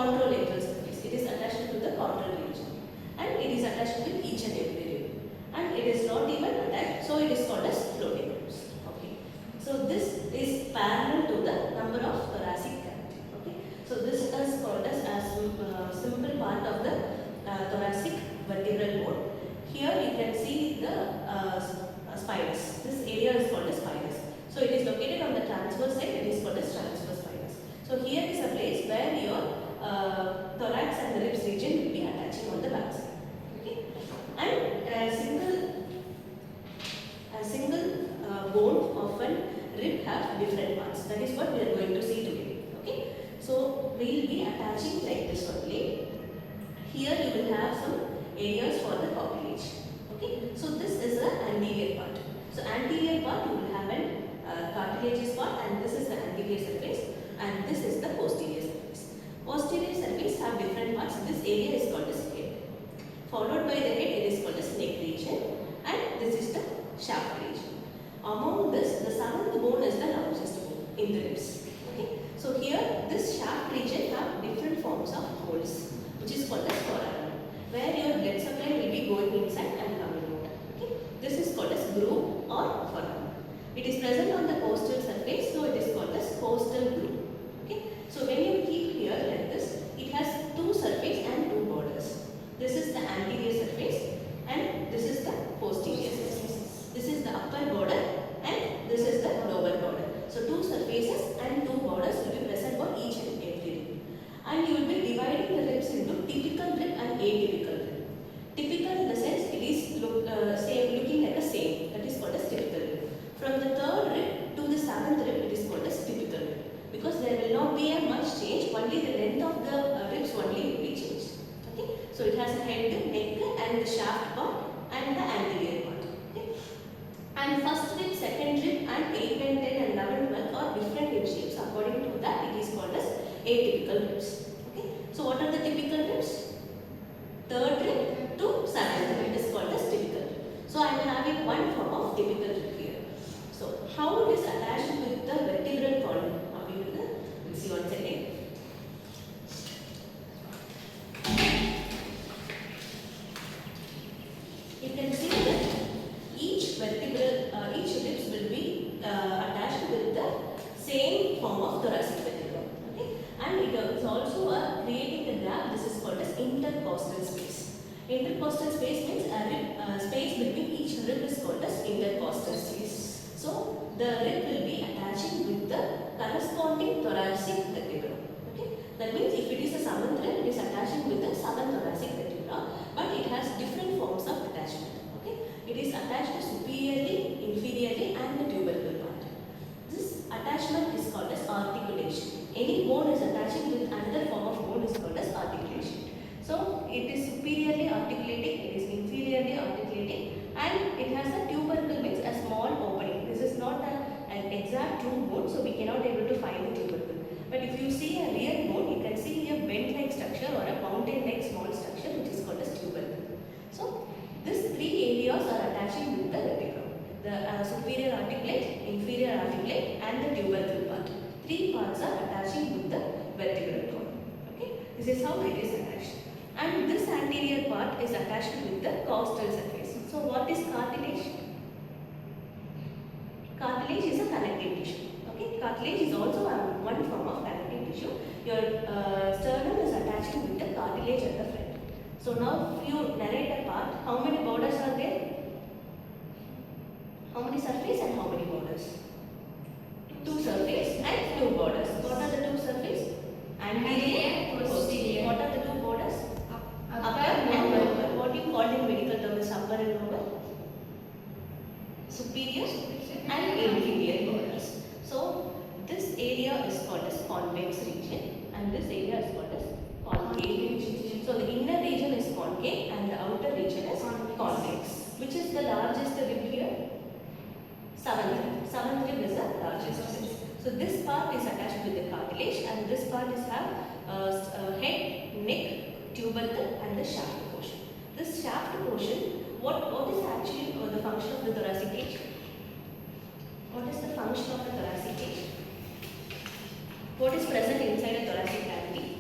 controlateral surface. It is attached to the caudal region and it is attached with each and every rib. And it is not even attached, so it is called as floating ribs. Okay. So this is parallel to the number of thoracic cavity. Okay. So this is called as simple part of the thoracic vertebral bone. Here you can see the spinous. This area is called as spinous. So it is located on the transverse side. It is called as transverse spinous. So here is a place where your thorax and the ribs region will be attaching on the back side. Okay. And a single bone of a rib have different parts. That is what we are going to see today. Okay. So we will be attaching like this only. Here you will have some areas for the cartilage. Okay. So this is the anterior part. So anterior part you will have an cartilageous part, and this is the anterior surface, and this is the posterior surface. Posterior surface have different parts. This area is called as head. Followed by the head, it is called as neck region, and this is the shaft region. Among this, the seventh bone is the largest bone in the ribs. Okay. So here, this shaft region have different forms of holes, which is called as foramen, where your blood supply will be going inside and coming out. Okay. This is called as groove or foramen. It is present on the costal surface, so it is called as costal groove. Okay. So when you keep here like this, it has two surface and two borders. This is the anterior surface and this is the posterior surface. This is the upper border and this is the lower border. So two surfaces and two borders will be present for each and every rib. And you will be dividing the ribs into typical rib and atypical rib. Typical in the sense it is looking like a same. That is called as typical rib. From the third rib to the seventh rib, it is called as typical rib, because there will not be a much change. Only the length of the ribs only will be changed. Okay. So it has a head, neck, and the shaft part and the anterior part. Okay. And first rib, second rib, and 8 and 10 and 11, 12 are different rib shapes. According to that, it is called as atypical ribs. Okay. So what are the typical ribs? Third rib to seventh rib is called as typical rib. So I am having one form of typical rib here. So how it is attached with the vertebral column? We'll see once again. You can see that each ribs will be attached with the same form of thoracic vertebra. Okay, and it is also creating a gap. This is called as intercostal space. Intercostal space means a space between each rib is called as intercostal space. So the rib will be attaching with the corresponding thoracic vertebra. Okay, that means if it is a seventh rib, it is attaching with the seventh thoracic vertebra, but it has different forms of attachment. Okay, it is attached superiorly, inferiorly, and the tubercle part. This attachment is called as articulation. Any bone is attaching with another form of bone is called as articulation. So it is superiorly articulating, it is inferiorly articulating, and it has a tubercle, means a small opening. This is not an exact true bone, so we cannot able to find the tubercle. But if you see a real bone, you can see a bent-like structure or a mountain-like small structure, which is called as tubercle. So these three areas are attaching with the vertebra: the superior articulate, inferior articulate, and the tubercle part. Three parts are attaching with the vertebral column. Okay, this is how it is attached. And this anterior part is attached with the costal surface. So what is cartilage? Cartilage is a connective tissue. Okay, cartilage is also one form of connective tissue. Your sternum is attaching with the cartilage at the front. So now if you narrate a part, how many borders are there? How many surface and how many borders? Two surface and two borders. What are the two surface? Anterior, posterior. What are the two borders? Upper and lower. What do you call in medical terms upper and lower? Superior and inferior borders. So this area is called as convex region and this area is called as concave region. So the inner region is concave and the outer region is convex. Which is the largest rib here? Seventh rib. Seventh rib is the largest rib. So this part is attached with the cartilage and this part is have head, neck, tubercle and the shaft portion. This shaft portion, what is actually the function of the thoracic cage? What is the function of the thoracic cage? What is present inside a thoracic cavity?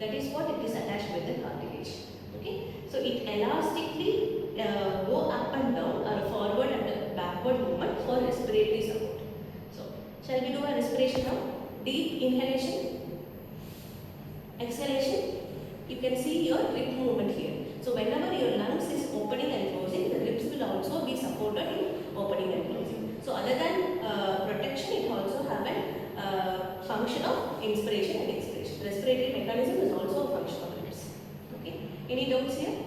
That is what it is attached with the cartilage. Okay, so it elastically go up and down or forward and backward movement for respiratory support. So, shall we do a respiration now? Deep inhalation, exhalation. You can see your rib movement here. So, whenever your lungs is opening and closing, the ribs will also be supported in opening and closing. So, other than protection, it also have a function of inspiration and expiration. Respiratory mechanism is also a function of ribs. Okay. Any doubts here?